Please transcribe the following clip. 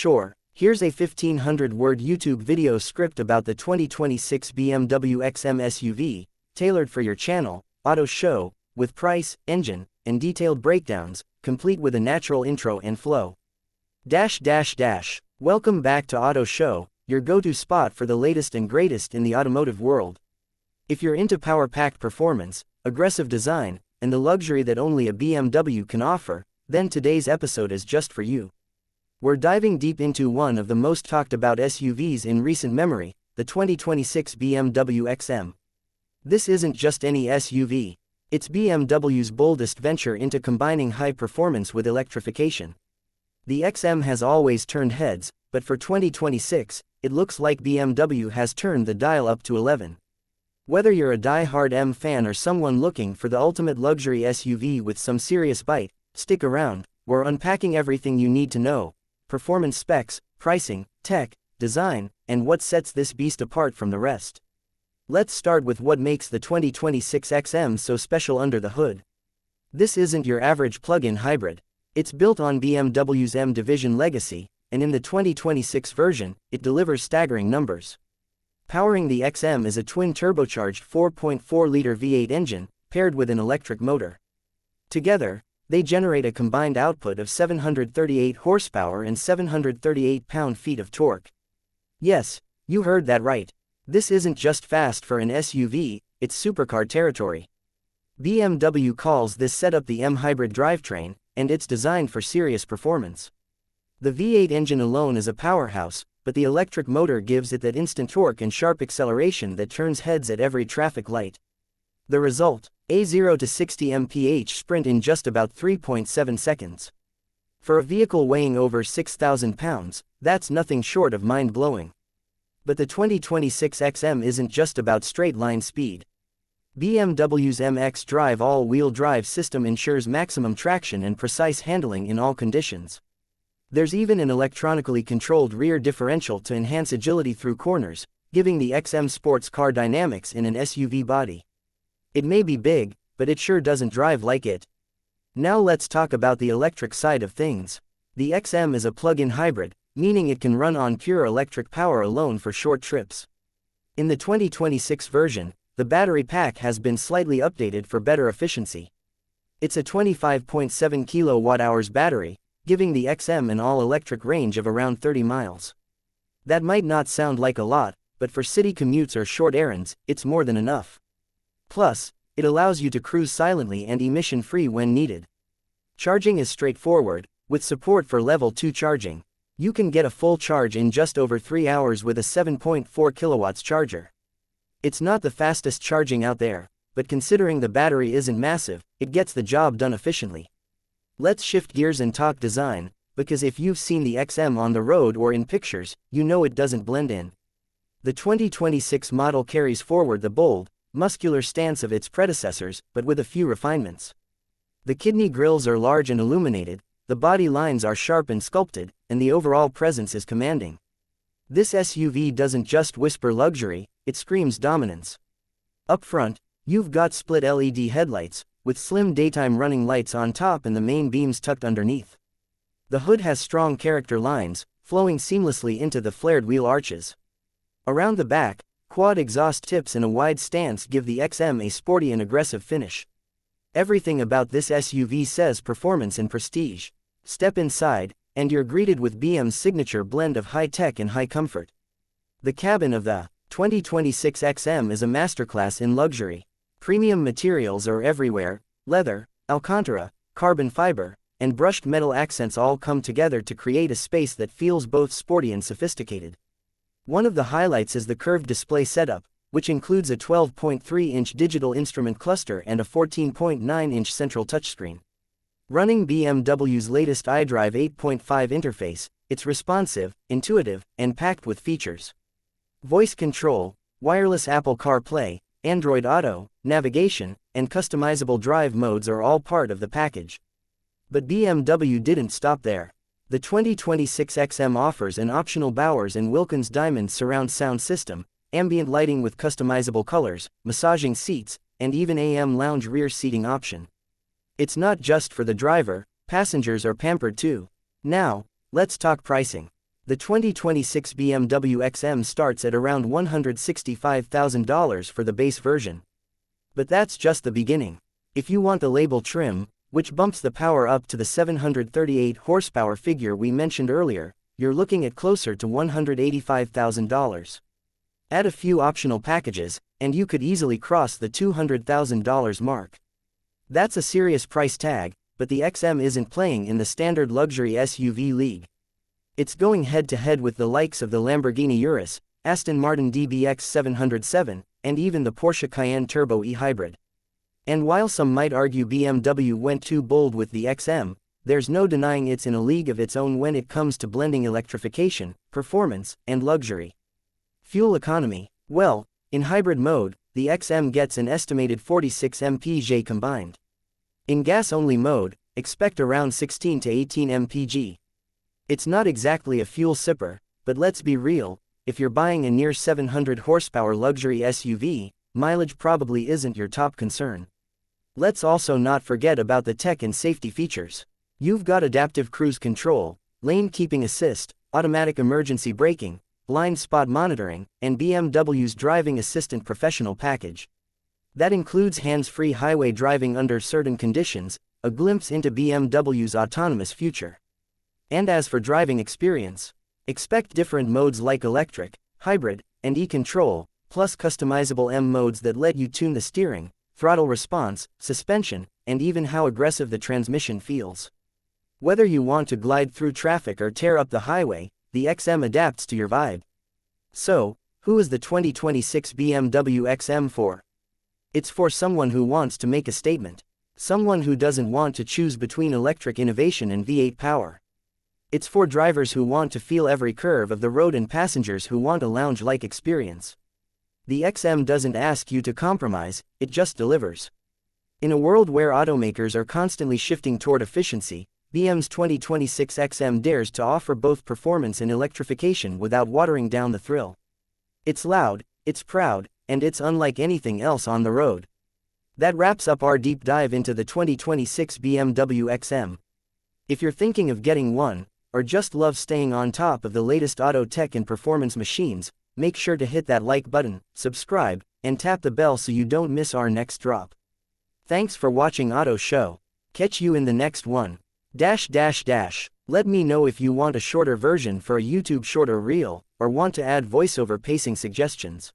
Sure, here's a 1500-word YouTube video script about the 2026 BMW XM SUV, tailored for your channel, Auto Show, with price, engine, and detailed breakdowns, complete with a natural intro and flow. Welcome back to Auto Show, your go-to spot for the latest and greatest in the automotive world. If you're into power-packed performance, aggressive design, and the luxury that only a BMW can offer, then today's episode is just for you. We're diving deep into one of the most talked about SUVs in recent memory, the 2026 BMW XM. This isn't just any SUV. It's BMW's boldest venture into combining high performance with electrification. The XM has always turned heads, but for 2026, it looks like BMW has turned the dial up to 11. Whether you're a die-hard M fan or someone looking for the ultimate luxury SUV with some serious bite, stick around. We're unpacking everything you need to know: performance specs, pricing, tech, design, and what sets this beast apart from the rest. Let's start with what makes the 2026 XM so special under the hood. This isn't your average plug-in hybrid. It's built on BMW's M division legacy, and in the 2026 version, it delivers staggering numbers. Powering the XM is a twin-turbocharged 4.4-liter V8 engine, paired with an electric motor. Together, they generate a combined output of 738 horsepower and 738 pound-feet of torque. Yes, you heard that right. This isn't just fast for an SUV, it's supercar territory. BMW calls this setup the M hybrid drivetrain, and it's designed for serious performance. The V8 engine alone is a powerhouse, but the electric motor gives it that instant torque and sharp acceleration that turns heads at every traffic light. The result: a 0 to 60 mph sprint in just about 3.7 seconds. For a vehicle weighing over 6,000 pounds, that's nothing short of mind-blowing. But the 2026 XM isn't just about straight-line speed. BMW's MX Drive all-wheel drive system ensures maximum traction and precise handling in all conditions. There's even an electronically controlled rear differential to enhance agility through corners, giving the XM sports car dynamics in an SUV body. It may be big, but it sure doesn't drive like it. Now let's talk about the electric side of things. The XM is a plug-in hybrid, meaning it can run on pure electric power alone for short trips. In the 2026 version, the battery pack has been slightly updated for better efficiency. It's a 25.7 kWh battery, giving the XM an all-electric range of around 30 miles. That might not sound like a lot, but for city commutes or short errands, it's more than enough. Plus, it allows you to cruise silently and emission-free when needed. Charging is straightforward, with support for level 2 charging. You can get a full charge in just over 3 hours with a 7.4 kilowatts charger. It's not the fastest charging out there, but considering the battery isn't massive, it gets the job done efficiently. Let's shift gears and talk design, because if you've seen the XM on the road or in pictures, you know it doesn't blend in. The 2026 model carries forward the bold, muscular stance of its predecessors, but with a few refinements. The kidney grills are large and illuminated, the body lines are sharp and sculpted, and the overall presence is commanding. This SUV doesn't just whisper luxury, it screams dominance. Up front, you've got split LED headlights, with slim daytime running lights on top and the main beams tucked underneath. The hood has strong character lines, flowing seamlessly into the flared wheel arches. Around the back, quad exhaust tips and a wide stance give the XM a sporty and aggressive finish. Everything about this SUV says performance and prestige. Step inside, and you're greeted with BM's signature blend of high-tech and high comfort. The cabin of the 2026 XM is a masterclass in luxury. Premium materials are everywhere: leather, alcantara, carbon fiber, and brushed metal accents all come together to create a space that feels both sporty and sophisticated. One of the highlights is the curved display setup, which includes a 12.3-inch digital instrument cluster and a 14.9-inch central touchscreen. Running BMW's latest iDrive 8.5 interface, it's responsive, intuitive, and packed with features. Voice control, wireless Apple CarPlay, Android Auto, navigation, and customizable drive modes are all part of the package. But BMW didn't stop there. The 2026 XM offers an optional Bowers & Wilkins Diamond surround sound system, ambient lighting with customizable colors, massaging seats, and even AM lounge rear seating option. It's not just for the driver, passengers are pampered too. Now, let's talk pricing. The 2026 BMW XM starts at around $165,000 for the base version. But that's just the beginning. If you want the label trim, which bumps the power up to the 738 horsepower figure we mentioned earlier, you're looking at closer to $185,000. Add a few optional packages, and you could easily cross the $200,000 mark. That's a serious price tag, but the XM isn't playing in the standard luxury SUV league. It's going head-to-head with the likes of the Lamborghini Urus, Aston Martin DBX 707, and even the Porsche Cayenne Turbo e-Hybrid. And while some might argue BMW went too bold with the XM, there's no denying it's in a league of its own when it comes to blending electrification, performance, and luxury. Fuel economy. Well, in hybrid mode, the XM gets an estimated 46 mpg combined. In gas-only mode, expect around 16 to 18 mpg. It's not exactly a fuel sipper, but let's be real, if you're buying a near 700 horsepower luxury SUV, mileage probably isn't your top concern. Let's also not forget about the tech and safety features. You've got adaptive cruise control, lane keeping assist, automatic emergency braking, blind spot monitoring, and BMW's driving assistant professional package. That includes hands-free highway driving under certain conditions, a glimpse into BMW's autonomous future. And as for driving experience, expect different modes like electric, hybrid, and e-control, plus customizable M modes that let you tune the steering, throttle response, suspension, and even how aggressive the transmission feels. Whether you want to glide through traffic or tear up the highway, the XM adapts to your vibe. So, who is the 2026 BMW XM for? It's for someone who wants to make a statement. Someone who doesn't want to choose between electric innovation and V8 power. It's for drivers who want to feel every curve of the road and passengers who want a lounge-like experience. The XM doesn't ask you to compromise, it just delivers. In a world where automakers are constantly shifting toward efficiency, BM's 2026 XM dares to offer both performance and electrification without watering down the thrill. It's loud, it's proud, and it's unlike anything else on the road. That wraps up our deep dive into the 2026 BMW XM. If you're thinking of getting one, or just love staying on top of the latest auto tech and performance machines, make sure to hit that like button, subscribe, and tap the bell so you don't miss our next drop. Thanks for watching Auto Show. Catch you in the next one. Let me know if you want a shorter version for a YouTube shorter reel, or want to add voiceover pacing suggestions.